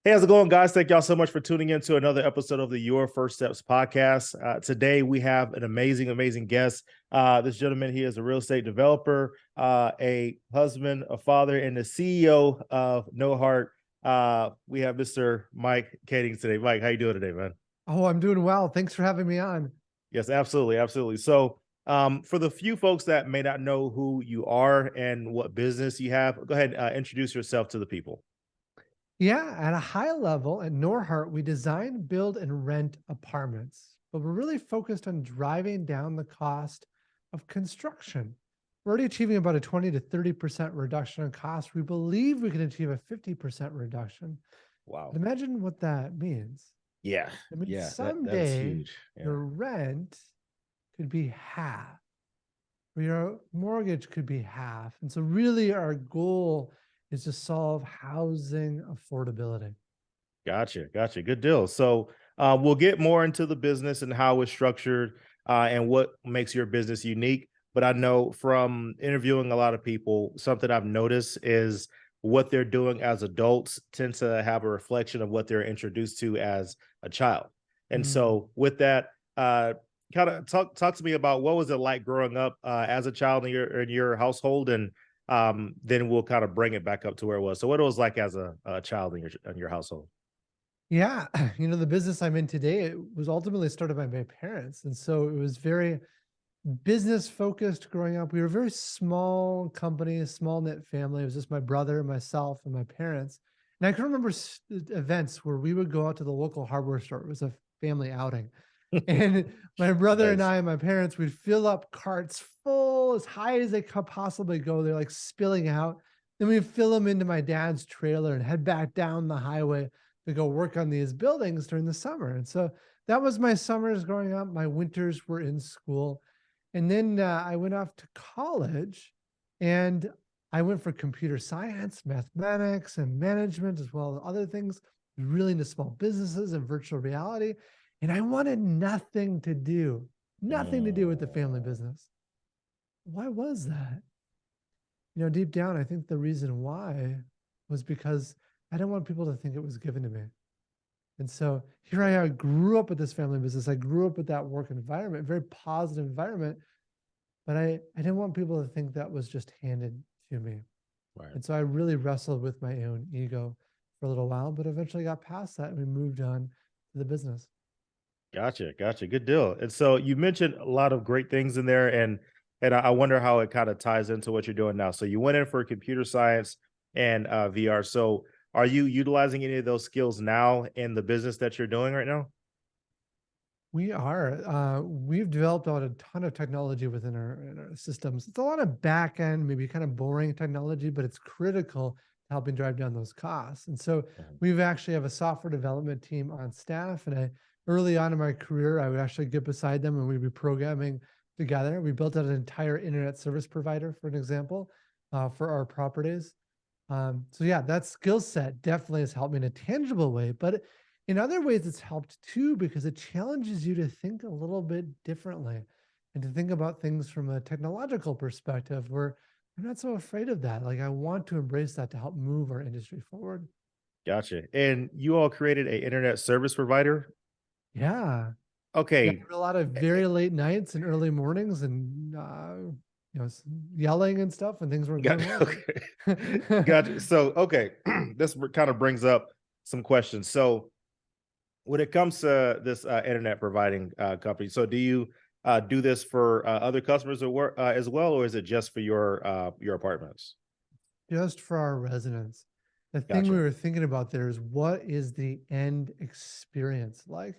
Hey, how's it going, guys? Thank y'all so much for tuning in to another episode of the Your First Steps podcast. Today, we have an amazing guest. This gentleman, he is a real estate developer, a husband, a father, and the CEO of Norhart. We have Mr. Mike Kaeding today. Mike, how you doing today, man? Oh, I'm doing well. Thanks for having me on. Yes, absolutely. So, for the few folks that may not know who you are and what business you have, go ahead and introduce yourself to the people. Yeah, at a high level at Norhart, we design, build, and rent apartments, but we're really focused on driving down the cost of construction. We're already achieving about a 20 to 30% reduction in cost. We believe we can achieve a 50% reduction. Wow. But imagine what that means. Yeah, I mean, that is someday huge. Yeah. your rent could be half, or your mortgage could be half. And so, really, our goal is to solve housing affordability. Gotcha. Good deal. So we'll get more into the business and how it's structured and what makes your business unique. But I know from interviewing a lot of people, something I've noticed is what they're doing as adults tends to have a reflection of what they're introduced to as a child. And Mm. so with that, kind of talk to me about what was it like growing up as a child in your household, and then we'll kind of bring it back up to where it was. So what it was like as a child in your household. Yeah, the business I'm in today, it was ultimately started by my parents. And so it was very business focused growing up. We were a very small company, a small knit family. It was just my brother, myself, and my parents. And I can remember events where we would go out to the local hardware store. It was a family outing. And my brother and Nice. I and my parents would fill up carts full as high as they could possibly go. They're like spilling out. Then we'd fill them into my dad's trailer and head back down the highway to go work on these buildings during the summer. And so that was my summers growing up. My winters were in school. And then I went off to college and I went for computer science, mathematics, and management, as well as other things, really into small businesses and virtual reality. And I wanted nothing to do with the family Mm, business. Why was that? Deep down, I think the reason why was because I didn't want people to think it was given to me. And so here I grew up with this family business. I grew up with that work environment, very positive environment, but I didn't want people to think that was just handed to me. right. And so I really wrestled with my own ego for a little while, but eventually got past that and we moved on to the business. Gotcha. Good deal. And so you mentioned a lot of great things in there, and I wonder how it kind of ties into what you're doing now. So you went in for computer science and VR. So are you utilizing any of those skills now in the business that you're doing right now? We are. We've developed out a ton of technology within our systems. It's a lot of back end, maybe kind of boring technology, but it's critical to helping drive down those costs. And so Mhm. we've actually have a software development team on staff. And early on in my career, I would actually get beside them and we'd be programming together. We built out an entire internet service provider, for an example, for our properties. So yeah, that skill set definitely has helped me in a tangible way, but in other ways it's helped too because it challenges you to think a little bit differently and to think about things from a technological perspective where I'm not so afraid of that. Like I want to embrace that to help move our industry forward. Gotcha. And you all created a internet service provider. Yeah. Yeah, Okay. there were a lot of very late nights and early mornings and yelling and stuff when things weren't Got going well. okay. But Gotcha. So okay, this kind of brings up some questions. So when it comes to this internet providing company, so do you do this for other customers at work as well, or is it just for your apartments? just for our residents. The thing we Gotcha. were thinking about there is what is the end experience like?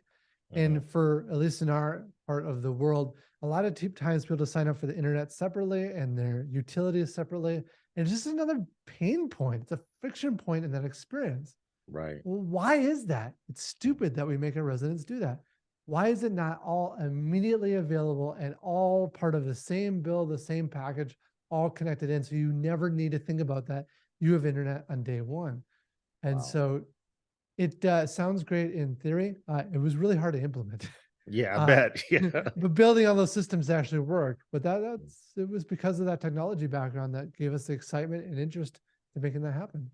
Hmm. And for at least in our part of the world, a lot of times people sign up for the internet separately and their utilities separately. And it's just another pain point. It's a friction point in that experience. Right. Well, why is that? It's stupid that we make our residents do that. Why is it not all immediately available and all part of the same bill, the same package, all connected in? So you never need to think about that. You have internet on day one. And Wow. so it sounds great in theory. It was really hard to implement. Yeah, I uh, bet. Yeah. but building on those systems actually worked. But it was because of that technology background that gave us the excitement and interest in making that happen.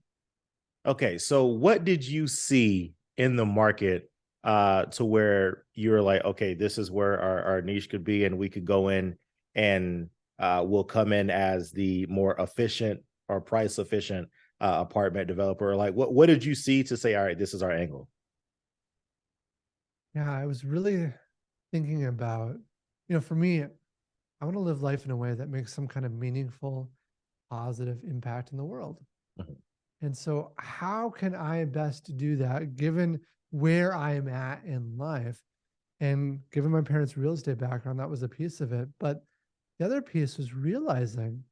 Okay, so what did you see in the market to where you're like, okay, this is where our niche could be, and we could go in and we'll come in as the more efficient or price efficient apartment developer? Like, what did you see to say, all right, this is our angle? Yeah, I was really thinking about, for me, I want to live life in a way that makes some kind of meaningful, positive impact in the world. Mhm. And so, how can I best do that given where I am at in life? And given my parents' real estate background, that was a piece of it. But the other piece was realizing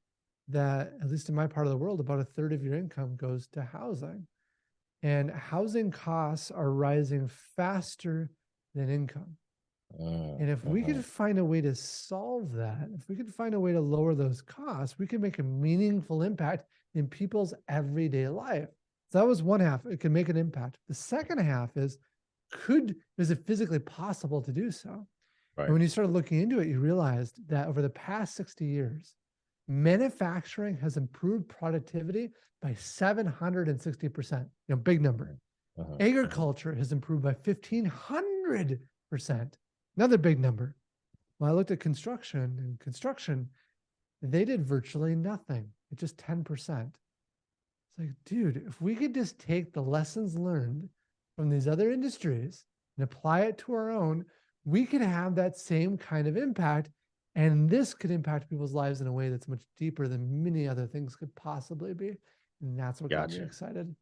that, at least in my part of the world, about a third of your income goes to housing. And housing costs are rising faster than income. And if we could Mhm. find a way to solve that, if we could find a way to lower those costs, we can make a meaningful impact in people's everyday life. So that was one half. It can make an impact. The second half is it physically possible to do so? And Right. when you started looking into it, you realized that over the past 60 years, manufacturing has improved productivity by 760%. Big number. Mhm. Mhm. Mhm. Agriculture has improved by 1,500%. Another big number. When I looked at construction, they did virtually nothing. It's just 10%. It's like, dude, if we could just take the lessons learned from these other industries and apply it to our own, we could have that same kind of impact. And this could impact people's lives in a way that's much deeper than many other things could possibly be. And that's what got me Gotcha. excited.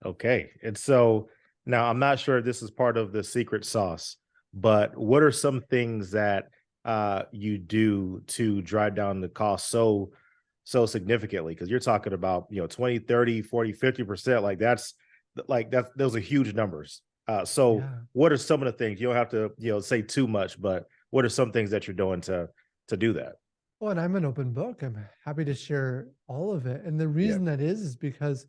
Okay. And so now I'm not sure if this is part of the secret sauce, but what are some things that you do to drive down the cost so significantly? Because you're talking about, 20, 30, 40, 50%. Like that's those are huge numbers. So Yeah. what are some of the things? You don't have to, say too much, but what are some things that you're doing to do that? Well, and I'm an open book. I'm happy to share all of it. And the Yeah. reason that is because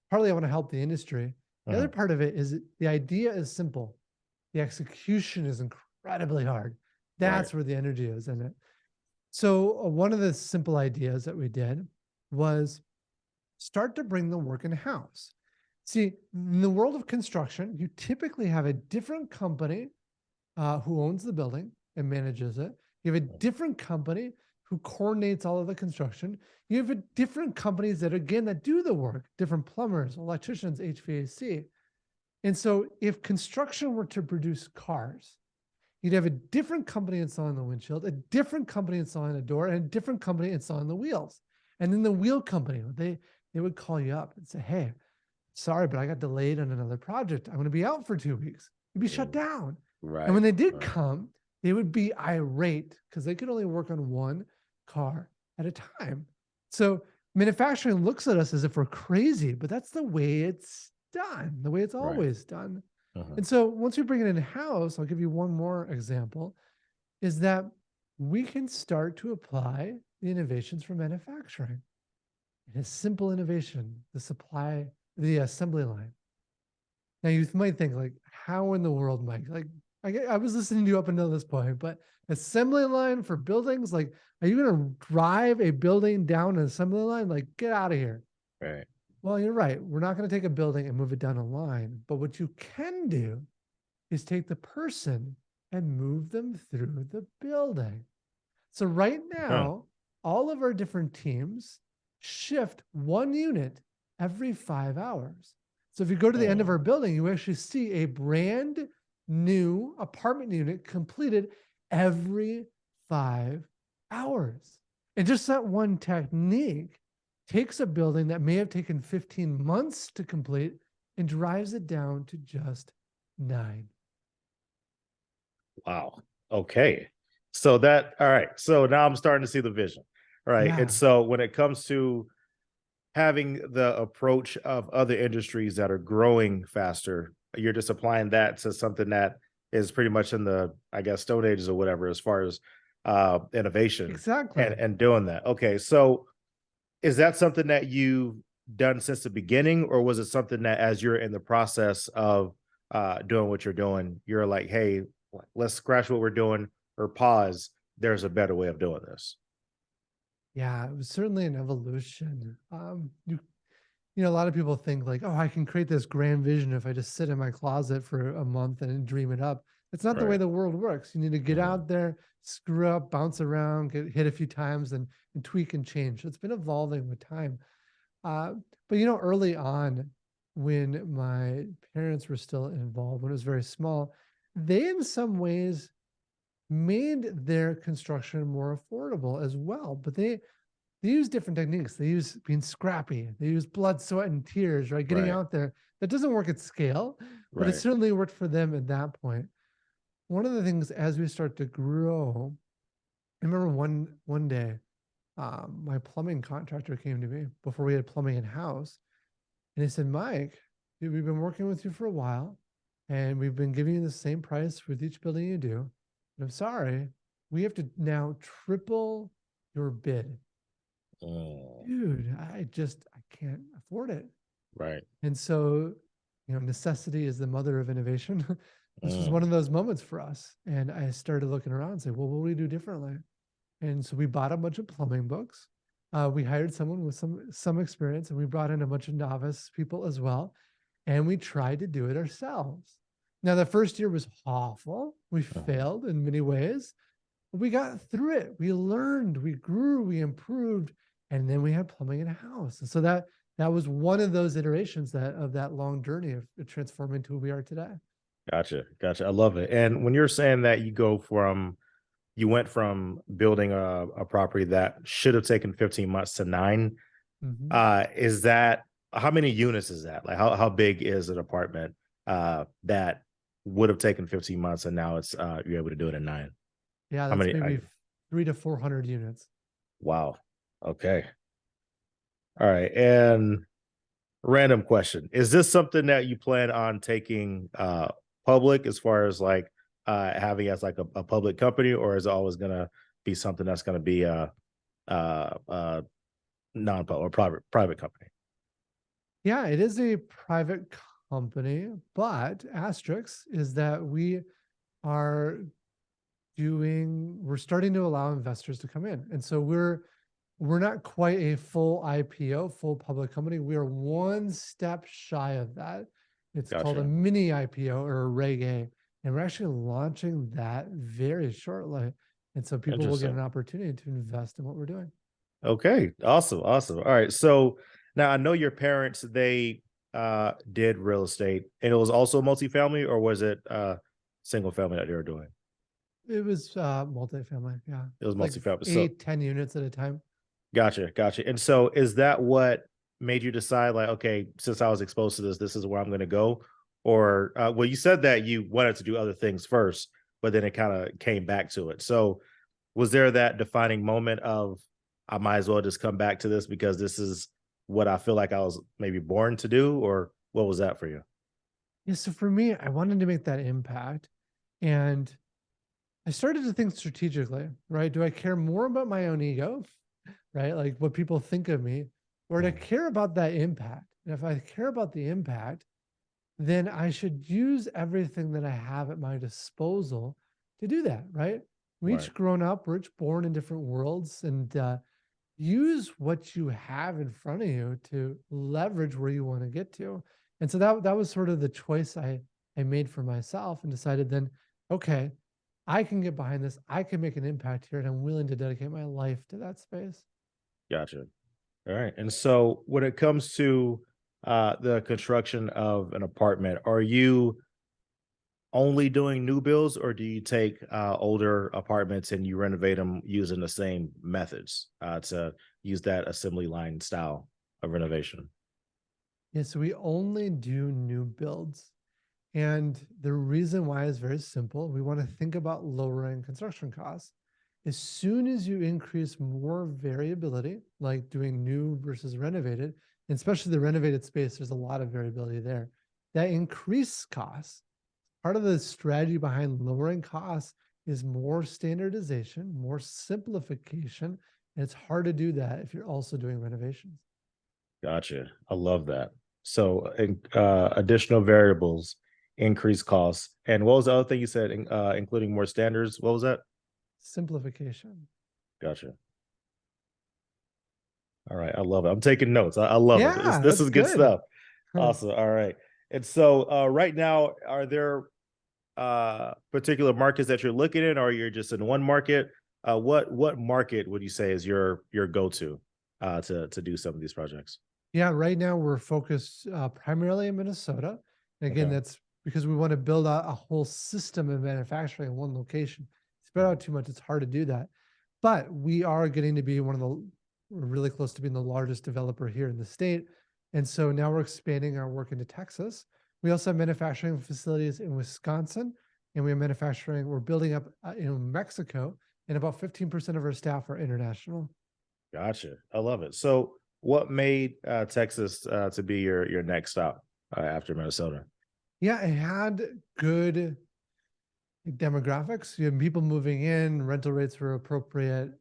partly I want to help the industry. The other Mhm. part of it is the idea is simple. The execution is incredibly hard. Right. That's where the energy is in it. So, one of the simple ideas that we did was start to bring the work in house. See, in the world of construction, you typically have a different company who owns the building and manages it. You have a different company who coordinates all of the construction. You have a different companies that, again, that do the work, different plumbers, electricians, HVAC. And so if construction were to produce cars, you'd have a different company installing the windshield, a different company installing the door, and a different company installing the wheels. And then the wheel company, they would call you up and say, hey, sorry, but I got delayed on another project. I'm going to be out for 2 weeks. You'd be shut Mm. down. And when Right. they did Right. come, they would be irate because they could only work on one car at a time. So manufacturing looks at us as if we're crazy, but that's the way it's done, the way it's Right. always done. Mhm. And so once we bring it in house, I'll give you one more example is that we can start to apply the innovations from manufacturing. It is simple innovation, the assembly line. Now you might think like, how in the world, Mike? Like, I was listening to you up until this point, but assembly line for buildings, like, are you going to drive a building down an assembly line? Like, get out of here. Right. Well, you're right. We're not going to take a building and move it down a line, but what you can do is take the person and move them through the building. So right Huh. now, all of our different teams shift one unit every 5 hours. So if you go to the end of our Mm. building, you actually see a brand new apartment unit completed every 5 hours. And just that one technique takes a building that may have taken 15 months to complete and drives it down to just 9. Wow. Okay. All right. So now I'm starting to see the vision. Right. And Yeah, so when it comes to having the approach of other industries that are growing faster, you're just applying that to something that is pretty much in the, I guess, stone ages or whatever, as far as innovation and exactly. and doing that. Okay. So is that something that you've done since the beginning, or was it something that as you're in the process of doing what you're doing, you're like, hey, let's scratch what we're doing or pause. There's a better way of doing this. Yeah, it was certainly an evolution. a lot of people think like, oh, I can create this grand vision if I just sit in my closet for a month and dream it up. It's not the way Right. the world works. You need to get Mhm. out there, screw up, bounce around, get hit a few times, and tweak and change. It's been evolving with time. Uh, but early on, when my parents were still involved, when it was very small, they in some ways made their construction more affordable as well. But they use different techniques. They use being scrappy. They use blood, sweat, and tears, right? Getting Right. out there. That doesn't work at scale, but it Right. certainly worked for them at that point. One of the things as we start to grow, I remember one day, my plumbing contractor came to me before we had plumbing in house, and he said, "Mike, dude, we've been working with you for a while, and we've been giving you the same price with each building you do. But I'm sorry, we have to now triple your bid." Mm. Dude, I can't afford it. Right. And so, necessity is the mother of innovation. This was one Mm. of those moments for us. And I started looking around and say, well, what would we do differently? And so we bought a bunch of plumbing books. We hired someone with some experience, and we brought in a bunch of novice people as well. And we tried to do it ourselves. Now, the first year was awful. We Mhm. failed in many ways, but we got through it. We learned, we grew, we improved, and then we had plumbing in a house. And so that was one of those iterations of that long journey of transforming to who we are today. Gotcha. Gotcha. I love it. And when you're saying that you went from building a property that should have taken 15 months to 9, Mhm. is that how many units is that? Like how big is an apartment that would have taken 15 months and now it's you're able to do it in 9? Yeah, How that's many maybe 300 to 400 units. wow. Okay. All right. And random question. Is this something that you plan on taking public as far as like having as like a public company, or is it always gonna be something that's gonna be a non-public or private company? Yeah, it is a private company, but asterisk is that are we're starting to allow investors to come in. And so we're not quite a full IPO, full public company. We are one step shy of that. It's called a Gotcha. mini IPO or a Reg A, and we're actually launching that very shortly. And so people will get an Interesting. opportunity to invest in what we're doing. Okay. Awesome. Awesome. All right. So now I know your parents, they did real estate and it was also multifamily, or was it single family that they were doing? It was multifamily, yeah, It was like multifamily. So 8, 10 units at a time. gotcha, gotcha. And so is that what made you decide like, okay, since I was exposed to this, this is where I'm going to go? Or well, you said that you wanted to do other things first, but then it kind of came back to it. So was there that defining moment of I might as well just come back to this because this is what I feel like I was maybe born to do, or what was that for you? Yeah, so for me, I wanted to make that impact, and I started to think strategically, right? Do I care more about my own ego, right? Like what people think of me, or to Mm. care about that impact? And if I care about the impact, then I should use everything that I have at my disposal to do that, right? We Right. each grown up, we're each born in different worlds, and use what you have in front of you to leverage where you want to get to. And so that was sort of the choice I made for myself, and decided then, okay, I can get behind this. I can make an impact here, and I'm willing to dedicate my life to that space. Gotcha. All right. And so when it comes to the construction of an apartment, are you only doing new builds, or do you take older apartments and you renovate them using the same methods to use that assembly line style of renovation? Yeah, so we only do new builds. And the reason why is very simple. We want to think about lowering construction costs. As soon as you increase more variability, like doing new versus renovated, and especially the renovated space, there's a lot of variability there. That increased costs. Part of the strategy behind lowering costs is more standardization, more simplification. And it's hard to do that if you're also doing renovations. Gotcha. I love that. So additional variables, increased costs. And what was the other thing you said, including more standards? What was that? Simplification. Gotcha. All right. I love it. I'm taking notes. I love it. Yeah, This that's is good good. stuff. Awesome. All right. And so right now, are there particular markets that you're looking at, or you're just in one market? What market would you say is your go-to to do some of these projects? Yeah, right now we're focused primarily in Minnesota. And again, Okay. that's because we want to build out a whole system of manufacturing in one location. Spread out too much, it's hard to do that. But we are getting to be we're really close to being the largest developer here in the state. And so now we're expanding our work into Texas. We also have manufacturing facilities in Wisconsin, and we're building up in Mexico, and about 15% of our staff are international. Gotcha. I love it. So, what made Texas to be your next stop after Minnesota? Yeah, it had good demographics. You have people moving in, rental rates were appropriate.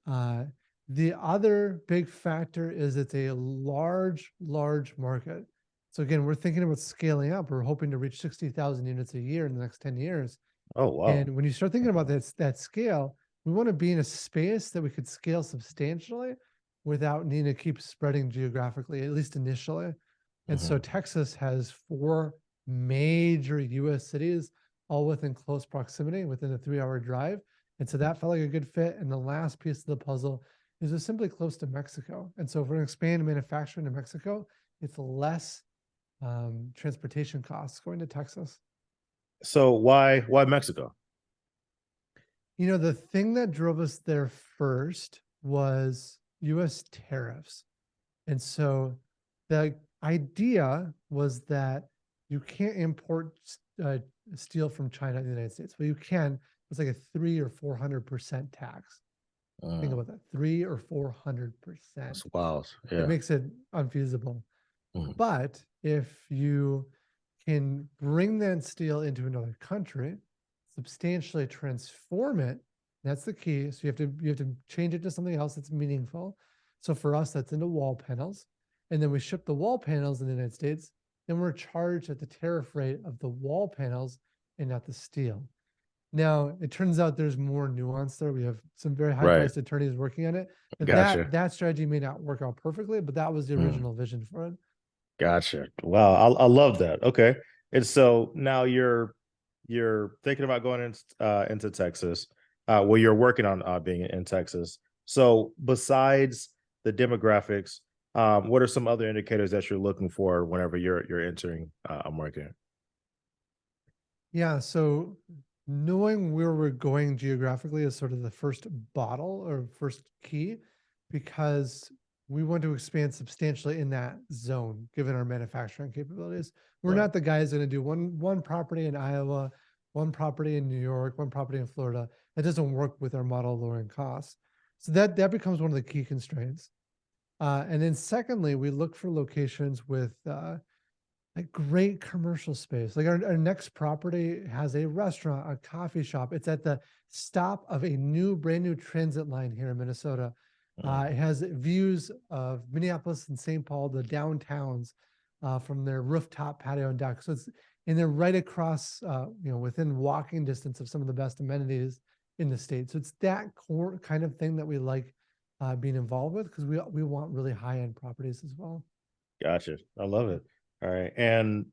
The other big factor is it's a large market. So again, we're thinking about scaling up. We're hoping to reach 60,000 units a year in the next 10 years. Oh, wow. And when you start thinking about that scale, we want to be in a space that we could scale substantially without needing to keep spreading geographically, at least initially. And so Mhm. Texas has four major US cities, all within close proximity, within a 3-hour drive. And so that felt like a good fit. And the last piece of the puzzle is just simply close to Mexico. And so if we're going to expand manufacturing to Mexico, it's less transportation costs going to Texas. So, why Mexico? You know, the thing that drove us there first was US tariffs. And so the idea was that you can't import steel from China to the United States. Well, you can. It's like a 300 or 400% tax. Think Mm, about that, 300 or 400%. that's wild. It Yeah. makes it unfeasible. Mhm. But if you can bring that steel into another country, substantially transform it, that's the key. So you have to change it to something else that's meaningful. So for us, that's into wall panels. And then we ship the wall panels in the United States. Then we're charged at the tariff rate of the wall panels and not the steel. Now, it turns out there's more nuance there. We have some very Right. high-priced attorneys working on it. That Gotcha. that strategy may not work out perfectly, but that was the Mm, original vision for it. gotcha. Wow. I love that. Okay. And so now you're thinking about going into Texas. Well, you're working on being in Texas. So besides the demographics, what are some other indicators that you're looking for whenever you're entering a market? Yeah, so knowing where we're going geographically is sort of the first bottle or first key because we want to expand substantially in that zone given our manufacturing capabilities. We're Right. not the guys going to do one property in Iowa, one property in New York, one property in Florida. That doesn't work with our model lowering costs. So that becomes one of the key constraints. And then secondly, we look for locations with like great commercial space. Like our next property has a restaurant, a coffee shop. It's at the stop of a brand new transit line here in Minnesota. Mm, It has views of Minneapolis and St. Paul, the downtowns, from their rooftop patio and deck. So and they're right across, within walking distance of some of the best amenities in the state. So it's that core kind of thing that we like being involved with because we want really high end properties as well. gotcha. I love it. All right. And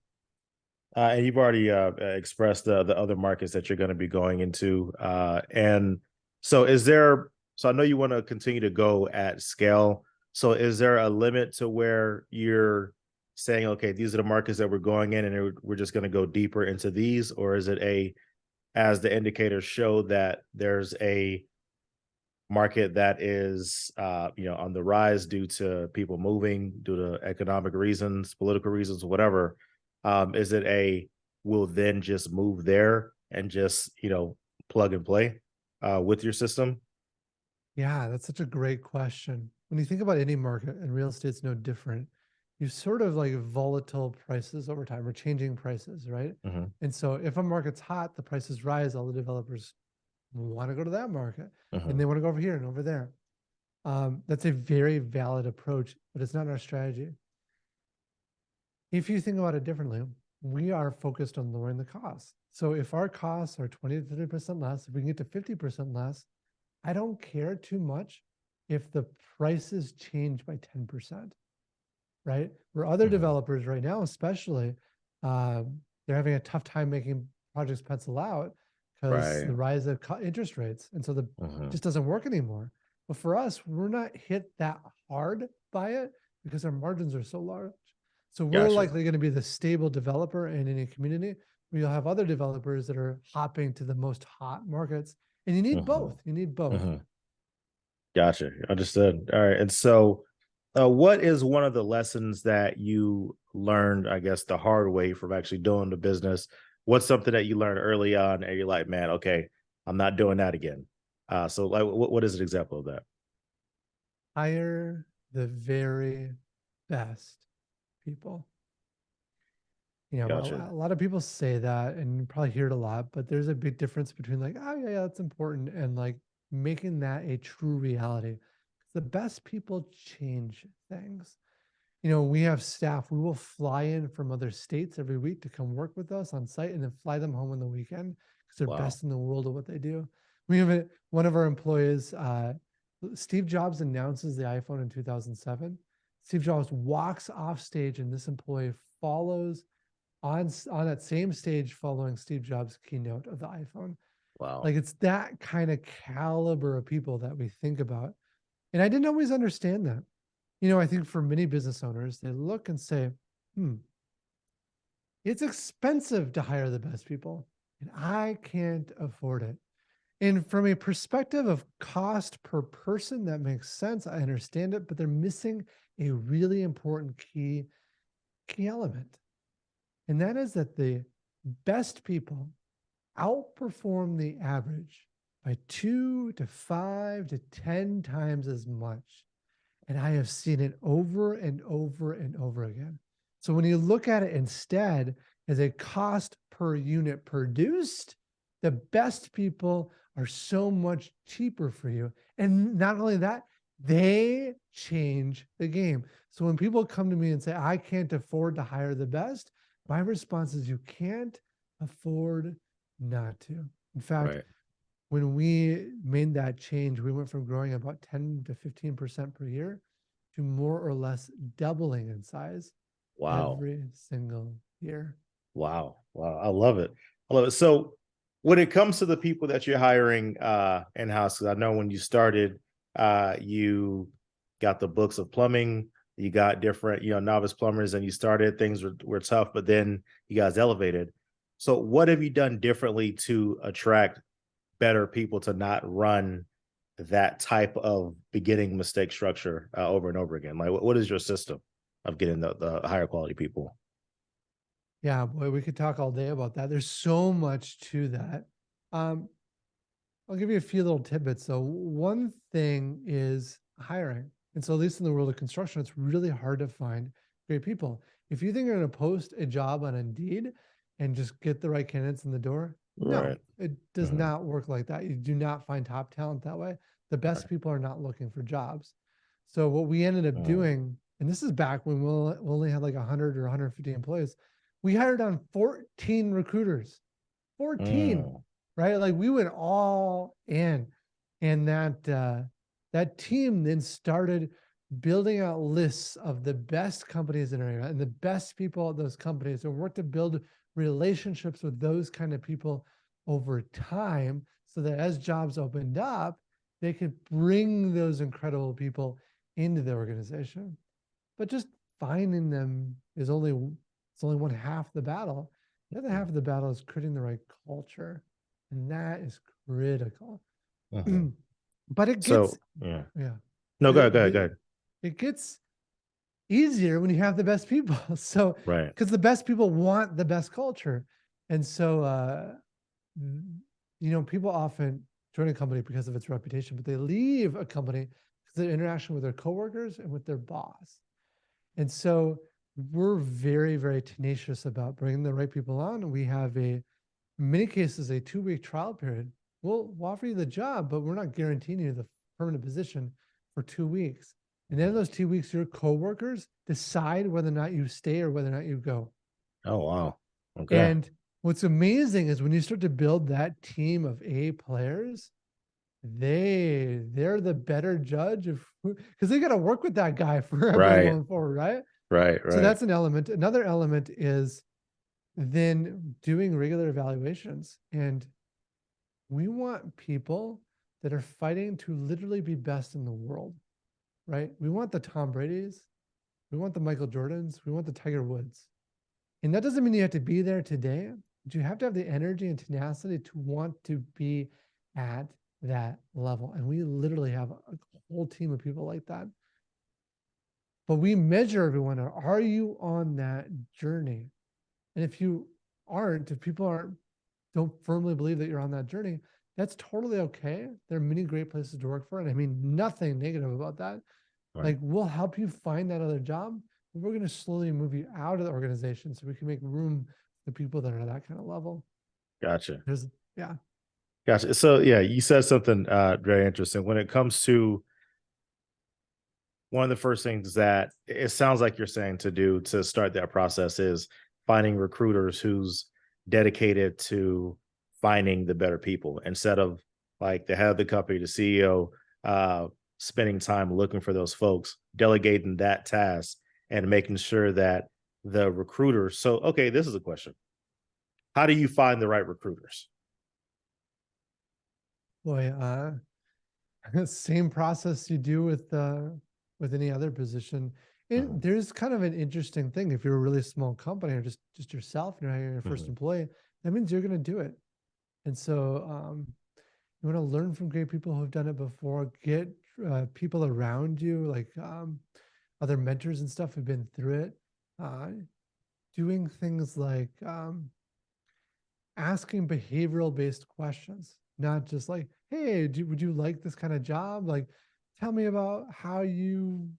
you've already expressed the other markets that you're going to be going into. And so, is there? So, I know you want to continue to go at scale. So, is there a limit to where you're saying, okay, these are the markets that we're going in, and we're just going to go deeper into these, or is it as the indicators show that there's a market that is on the rise due to people moving, due to economic reasons, political reasons, whatever? Is it a will then just move there and just plug and play with your system? Yeah, that's such a great question. When you think about any market, and real estate's no different, you sort of like volatile prices over time or changing prices, right? Hmm. And so if a market's hot, the prices rise, all the developers want to go to that market and they Hmm. want to go over here and over there. That's a very valid approach, but it's not our strategy. If you think about it differently, we are focused on lowering the costs. So if our costs are 20 to 30% less, if we can get to 50% less, I don't care too much if the prices change by 10%, right? Where other Mhm. developers right now, especially, they're having a tough time making projects pencil out because Right. the rise of interest rates. And so the Mhm. just doesn't work anymore. But for us, we're not hit that hard by it because our margins are so large. So we're Gotcha. likely going to be the stable developer in any community where you'll have other developers that are hopping to the most hot markets. And you need Mhm. both. You need both. Mhm. Gotcha. Understood. All right. And so, what is one of the lessons that you learned, I guess, the hard way from actually doing the business? What's something that you learned early on and you're like, man, okay, I'm not doing that again. So like what is an example of that? Hire the very best people. You know, Gotcha. a lot of people say that and you probably hear it a lot, but there's a big difference between like, oh yeah, yeah, that's important and like making that a true reality. The best people change things. You know, we have staff, we will fly in from other states every week to come work with us on site and then fly them home on the weekend because they're Wow. best in the world at what they do. We have one of our employees, Steve Jobs announces the iPhone in 2007. Steve Jobs walks off stage and this employee follows on that same stage following Steve Jobs' keynote of the iPhone. Wow. Like it's that kind of caliber of people that we think about. And I didn't always understand that. You know, I think for many business owners, they look and say, it's expensive to hire the best people, and I can't afford it. And from a perspective of cost per person, that makes sense. I understand it, but they're missing a really important key element. And that is that the best people outperform the average by 2 to 5 to 10 times as much. And I have seen it over and over and over again. So when you look at it instead as a cost per unit produced, the best people are so much cheaper for you. And not only that, they change the game. So when people come to me and say, I can't afford to hire the best, my response is, you can't afford not to. In fact, Right. when we made that change, we went from growing about 10 to 15% per year to more or less doubling in size Wow. every single year. Wow. Wow. I love it. I love it. So when it comes to the people that you're hiring in-house, because I know when you started, you got the books of plumbing, you got different, novice plumbers, and you started, things were tough, but then you guys elevated. So what have you done differently to attract better people to not run that type of beginning mistake structure over and over again? Like what is your system of getting the higher quality people? Yeah, boy, we could talk all day about that. There's so much to that. Um, I'll give you a few little tidbits. So one thing is hiring. And so at least in the world of construction, it's really hard to find great people. If you think you're going to post a job on Indeed and just get the right candidates in the door, no, Right. it does Mhm. not work like that. You do not find top talent that way. The best Right. people are not looking for jobs. So what we ended up Mm, doing, and this is back when we only had like 100 or 150 employees, we hired on 14 recruiters. 14, mm, right? Like we went all in. And that team then started building out lists of the best companies in our area and the best people at those companies, and worked to build relationships with those kind of people over time so that as jobs opened up, they could bring those incredible people into the organization. But just finding them is only it's only one half the battle. The other half of the battle is creating the right culture, and that is critical. mhm. But it gets So yeah. yeah, No, go the ahead, go ahead, go the ahead. it gets easier when you have the best people. So Right. because the best people want the best culture, and so you know, people often join a company because of its reputation, but they leave a company because of their interaction with their coworkers and with their boss. And so we're very, very tenacious about bringing the right people on. We have in many cases, a 2 week trial period. We'll offer you the job, but we're not guaranteeing you the permanent position for 2 weeks. And then in those 2 weeks, your coworkers decide whether or not you stay or whether or not you go. Oh wow. Okay. And what's amazing is when you start to build that team of A players, they're the better judge of who, because they got to work with that guy forever Right. going forward, right? Right. So Right. that's an element. Another element is then doing regular evaluations. And we want people that are fighting to literally be best in the world, right? We want the Tom Brady's, we want the Michael Jordans, we want the Tiger Woods. And that doesn't mean you have to be there today, but you have to have the energy and tenacity to want to be at that level. And we literally have a whole team of people like that. But we measure everyone. Are you on that journey? And if you aren't, if people don't firmly believe that you're on that journey, that's totally okay. There are many great places to work for. And I mean, nothing negative about that. Right. Like, we'll help you find that other job, but we're going to slowly move you out of the organization so we can make room for people that are at that kind of level. Gotcha. There's, yeah. Gotcha. So yeah, you said something very interesting when it comes to one of the first things that it sounds like you're saying to do to start that process is finding recruiters who's dedicated to finding the better people instead of like the head of the company, the CEO, spending time looking for those folks, delegating that task and making sure that the recruiters. So, okay, this is a question. How do you find the right recruiters? Boy, same process you do with any other position. Mhm, There's kind of an interesting thing. If you're a really small company or just yourself, and you're hiring your first mhm. employee, that means you're going to do it. And so you want to learn from great people who have done it before. Get people around you, like other mentors and stuff who've been through it. Uh, Doing things like asking behavioral based questions, not just like, hey, would you like this kind of job? Like, tell me about how you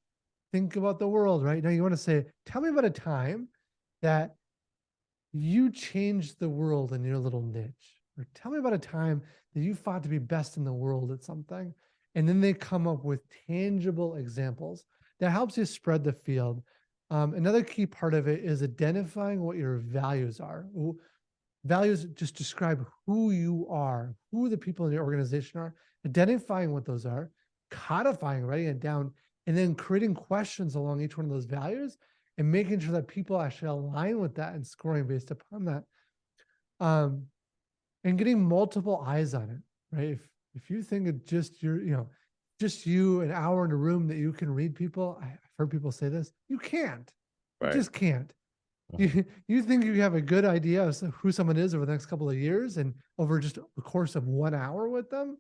think about the world right now. You want to say, tell me about a time that you changed the world in your little niche, or tell me about a time that you fought to be best in the world at something. And then they come up with tangible examples that helps you spread the field. Another key part of it is identifying what your values are. Values just describe who you are, who the people in your organization are, identifying what those are, codifying, writing it down, and then creating questions along each one of those values and making sure that people actually align with that and scoring based upon that. Um, and getting multiple eyes on it, right? If you think of just just you an hour in a room that you can read people, I've heard people say this, you can't. You Right. just can't. Mhm. You think you have a good idea of who someone is over the next couple of years and over just a course of 1 hour with them?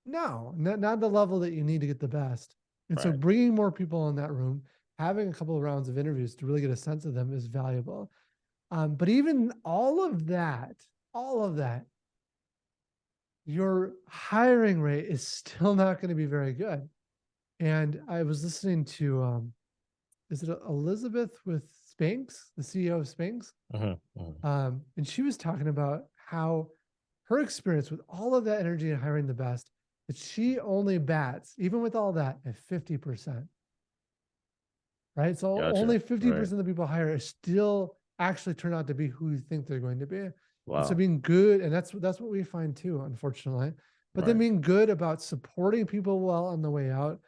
No, not the level that you need to get the best. And so Right. bringing more people in that room, having a couple of rounds of interviews to really get a sense of them is valuable. But even all of that, your hiring rate is still not going to be very good. And I was listening to, is it Elizabeth with Spanx, the CEO of Spanx? Mhm, mhm. And she was talking about how her experience with all of that energy and hiring the best, that she only bats, even with all that, at 50%, right? So Gotcha. only Right. 50% of the people hired still actually turn out to be who you think they're going to be. And so Wow. being good, and that's what we find too, unfortunately. But then Right. being good about supporting people well on the way out,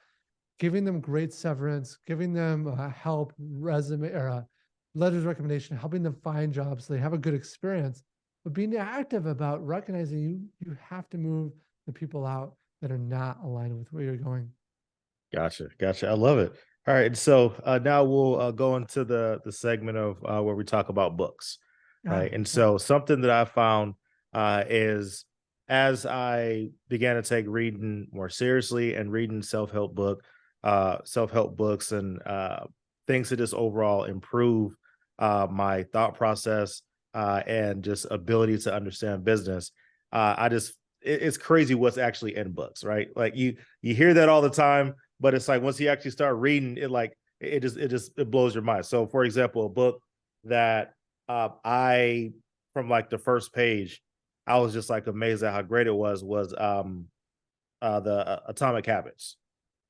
giving them great severance, giving them help, resume or letters of recommendation, helping them find jobs so they have a good experience, but being active about recognizing you have to move the people out that are not aligned with where you're going. Gotcha, gotcha. I love it. All right, so now we'll go into the segment of where we talk about books, right? And Yeah. so something that I found is as I began to take reading more seriously and reading self help books, and things to just overall improve my thought process and just ability to understand business. I just it's crazy what's actually in books, right? Like you hear that all the time, but it's like once you actually start reading it, like it blows your mind. So for example, a book that I from like the first page, I was just like amazed at how great it was the Atomic Habits,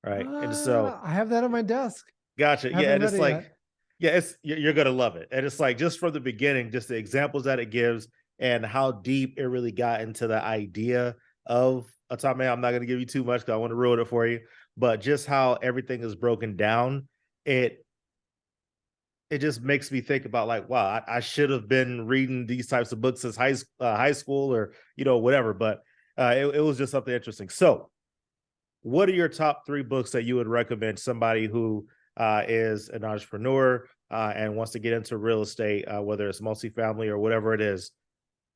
right? And so I have that on my desk. gotcha. I Yeah, haven't and read it's it like, yet. yeah, it's you're gonna love it. And it's like just from the beginning, just the examples that it gives and how deep it really got into the idea of autonomy. I'm not going to give you too much because I want to ruin it for you, but just how everything is broken down, it it just makes me think about like, wow, I should have been reading these types of books since high school or whatever. But it was just something interesting. So, what are your top three books that you would recommend somebody who is an entrepreneur and wants to get into real estate, whether it's multifamily or whatever it is?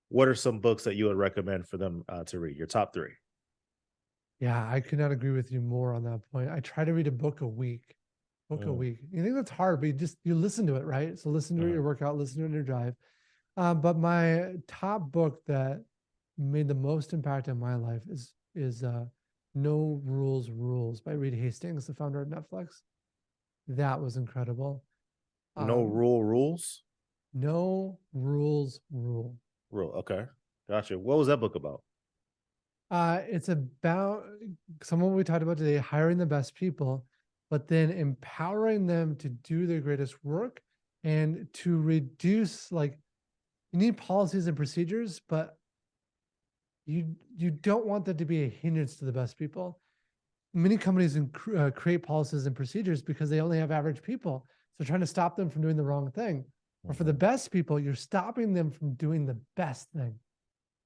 What are some books that you would recommend for them to read? Your top three. Yeah, I could not agree with you more on that point. I try to read a book a week, book a Mm, week. You think that's hard, but you listen to it, right? So listen to it in mhm. your workout, listen to it in your drive. But my top book that made the most impact in my life is No Rules Rules by Reed Hastings, the founder of Netflix. That was incredible. No Um, rules. No Rules Rule. Rule. Okay, gotcha. What was that book about? It's about someone we talked about today, hiring the best people, but then empowering them to do their greatest work and to reduce, like, you need policies and procedures, but you don't want that to be a hindrance to the best people. Many companies create policies and procedures because they only have average people. So trying to stop them from doing the wrong thing. Or for the Mhm. best people, you're stopping them from doing the best thing.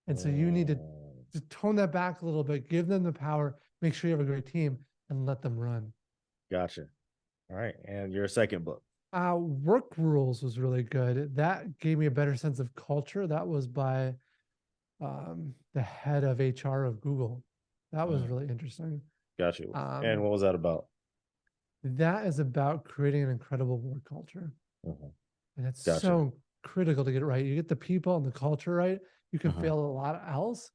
And so you need Mm, to tone that back a little bit, give them the power, make sure you have a great team, and let them run. gotcha. All right, and your second book. Work Rules was really good. That gave me a better sense of culture. That was by the head of HR of Google. That was Mm, really interesting. got you. And Um, what was that about? that is about creating an incredible work culture. Mhm. And it's Gotcha. so critical to get it right. You get the people and the culture right, you can Mhm. fail a lot else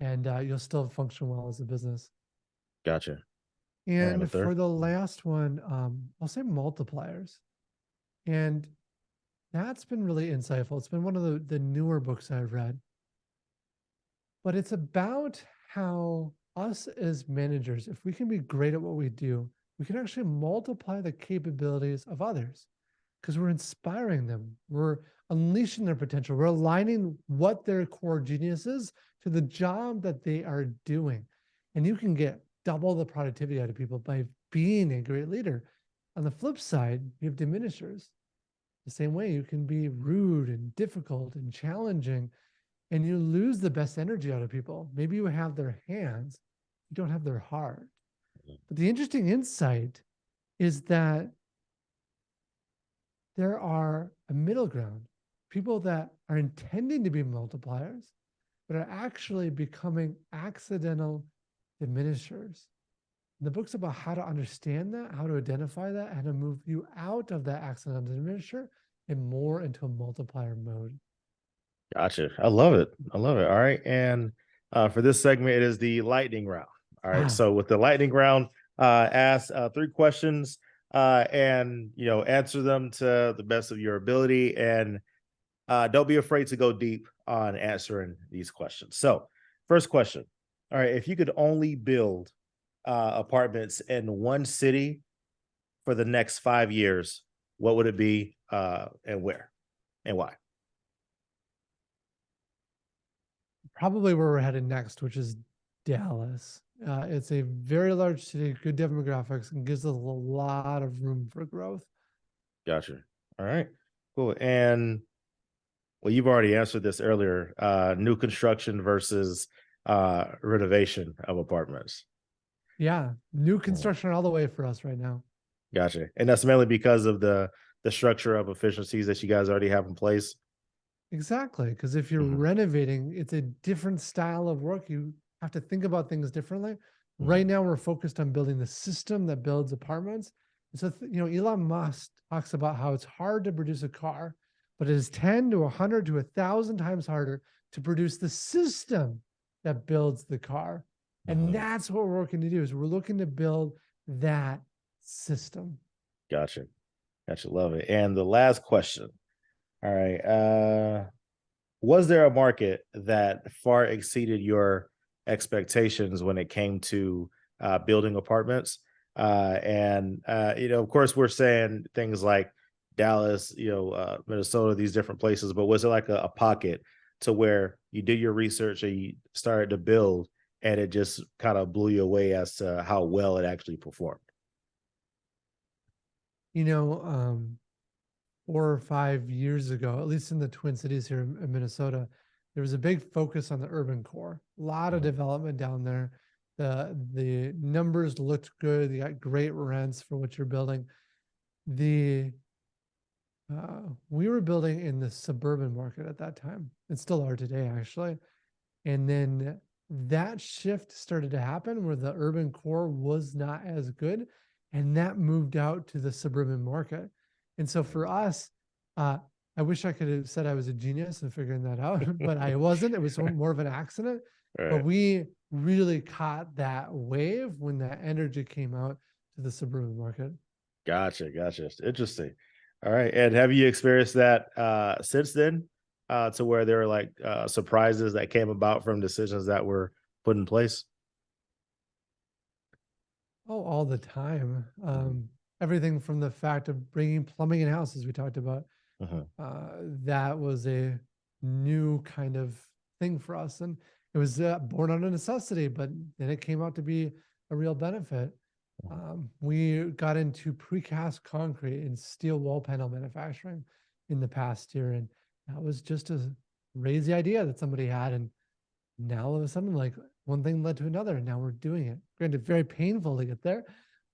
and you'll still function well as a business. Gotcha. And the And third? for the last one, I'll say multipliers. And that's been really insightful. It's been one of the newer books I've read, but it's about how us as managers, if we can be great at what we do, we can actually multiply the capabilities of others because we're inspiring them. We're unleashing their potential. We're aligning what their core genius is to the job that they are doing. And you can get double the productivity out of people by being a great leader. On the flip side, you have diminishers. The same way you can be rude and difficult and challenging, and you lose the best energy out of people. Maybe you have their hands, you don't have their heart. But the interesting insight is that there are a middle ground, people that are intending to be multipliers, but are actually becoming accidental diminishers. And the book's about how to understand that, how to identify that, and to move you out of that accidental diminisher and more into a multiplier mode. Gotcha. I love it. I love it. All right. And for this segment, it is the lightning round. All right. Ah, So with the lightning round, ask three questions and answer them to the best of your ability. And don't be afraid to go deep on answering these questions. So, first question. All right. If you could only build apartments in one city for the next 5 years, what would it be and where and why? probably where we're headed next, which is Dallas. It's a very large city, good demographics, and gives us a lot of room for growth. Gotcha. All right. Cool. And well, you've already answered this earlier. New construction versus renovation of apartments. Yeah, new Mhm. construction all the way for us right now. Gotcha. And that's mainly because of the structure of efficiencies that you guys already have in place. Exactly. Because if you're Mhm, renovating, it's a different style of work. You have to think about things differently. Right mhm, now, we're focused on building the system that builds apartments. And so, Elon Musk talks about how it's hard to produce a car, but it is 10 to 100 to 1,000 times harder to produce the system that builds the car. And mhm. that's what we're working to do is we're looking to build that system. Gotcha. Gotcha. Love it. And the last question. All right. Was there a market that far exceeded your expectations when it came to building apartments? Of course, we're saying things like Dallas, Minnesota, these different places, but was it like a pocket to where you did your research and you started to build? and it just kind of blew you away as to how well it actually performed? 4 or 5 years ago, at least in the Twin Cities here in Minnesota, there was a big focus on the urban core. A lot of Mhm. development down there. The numbers looked good. You got great rents for what you're building. The We were building in the suburban market at that time, and still are today, actually. And then that shift started to happen where the urban core was not as good, and that moved out to the suburban market. And so for us, uh, I wish I could have said I was a genius in figuring that out, but I wasn't. It was more of an accident. But Right. we really caught that wave when that energy came out to the suburban market. Gotcha, gotcha. Interesting. All right. And have you experienced that since then? To where there are like surprises that came about from decisions that were put in place? Oh, all the time. Mhm, Everything from the fact of bringing plumbing in house, as we talked about, mhm, that was a new kind of thing for us. And it was born out of necessity, but then it came out to be a real benefit. mhm. We got into precast concrete and steel wall panel manufacturing in the past year. And that was just a crazy idea that somebody had. And now all of a sudden, like one thing led to another, and now we're doing it. Granted, very painful to get there,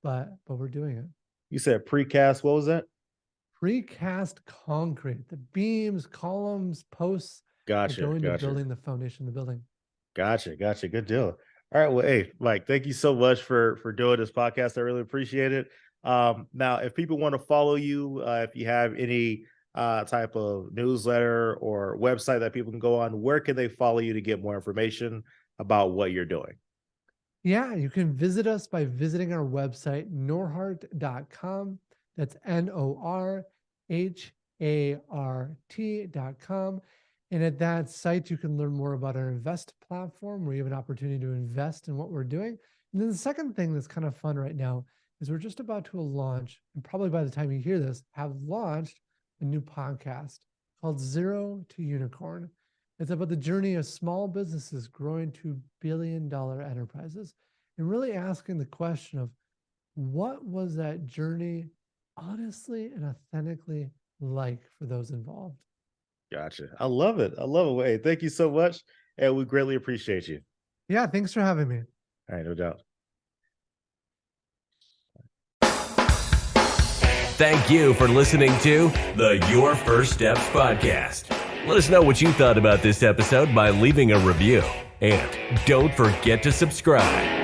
but we're doing it. You said precast. What was that? Precast concrete, the beams, columns, posts that Gotcha, go into gotcha. building the foundation of the building. Gotcha, gotcha. Good deal. All right. Well, hey, Mike, thank you so much for doing this podcast. I really appreciate it. Now, if people want to follow you, if you have any type of newsletter or website that people can go on, where can they follow you to get more information about what you're doing? Yeah, you can visit us by visiting our website, norhart.com. That's NORHART.com. And at that site, you can learn more about our invest platform where you have an opportunity to invest in what we're doing. And then the second thing that's kind of fun right now is we're just about to launch, and probably by the time you hear this, have launched a new podcast called Zero to Unicorn. It's about the journey of small businesses growing to billion-dollar enterprises and really asking the question of what was that journey honestly and authentically like for those involved? Gotcha. I love it. I love it. Hey, thank you so much. And we greatly appreciate you. Yeah, thanks for having me. All right, no doubt. Thank you for listening to the Your First Steps podcast. Let us know what you thought about this episode by leaving a review. And don't forget to subscribe.